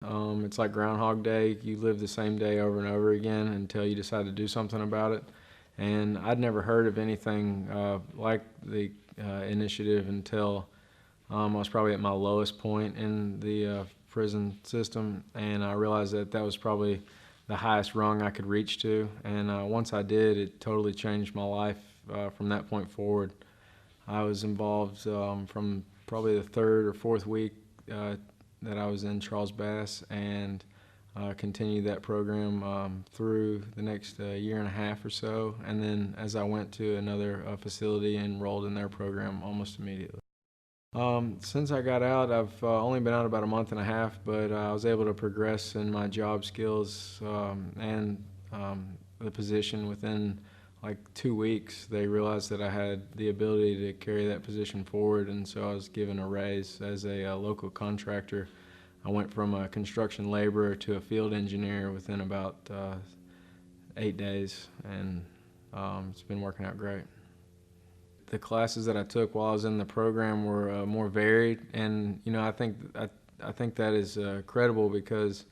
It's like Groundhog Day. You live the same day over and over again until you decide to do something about it. And I'd never heard of anything like the initiative until I was probably at my lowest point in the prison system, and I realized that that was probably the highest rung I could reach to. And once I did, it totally changed my life from that point forward. I was involved from probably the third or fourth week that I was in Charles Bass, and continued that program through the next year and a half or so. And then as I went to another facility, enrolled in their program almost immediately. Since I got out, I've only been out about a month and a half, but I was able to progress in my job skills and the position within like 2 weeks. They realized that I had the ability to carry that position forward, and so I was given a raise as a local contractor. I went from a construction laborer to a field engineer within about 8 days, and it's been working out great. The classes that I took while I was in the program were more varied, and I think that is credible because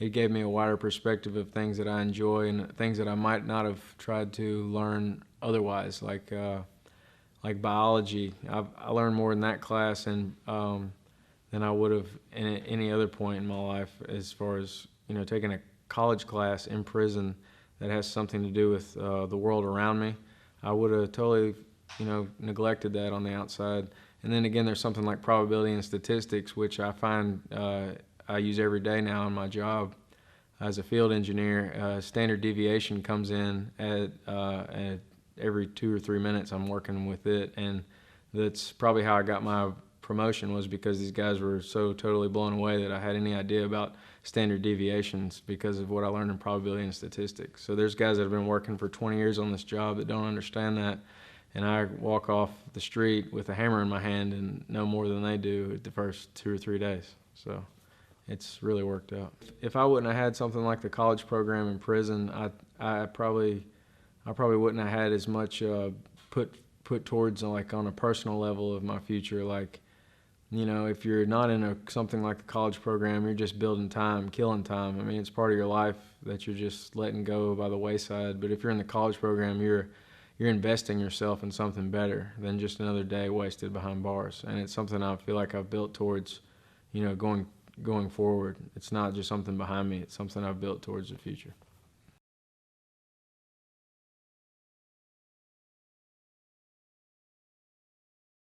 it gave me a wider perspective of things that I enjoy and things that I might not have tried to learn otherwise, like biology. I learned more in that class and than I would have in any other point in my life, as far as taking a college class in prison that has something to do with the world around me. I would have totally neglected that on the outside. And then again, there's something like probability and statistics, which I find I use every day now in my job as a field engineer. Standard deviation comes in at every 2 or 3 minutes. I'm working with it, and that's probably how I got my promotion, was because these guys were so totally blown away that I had any idea about standard deviations because of what I learned in probability and statistics. So there's guys that have been working for 20 years on this job that don't understand that, and I walk off the street with a hammer in my hand and know more than they do the first 2 or 3 days. So it's really worked out. If I wouldn't have had something like the college program in prison, I probably wouldn't have had as much put towards like on a personal level of my future. Like, if you're not in something like the college program, you're just building time, killing time. I mean, it's part of your life that you're just letting go by the wayside. But if you're in the college program, you're investing yourself in something better than just another day wasted behind bars. And it's something I feel like I've built towards, going forward. It's not just something behind me. It's something I've built towards the future.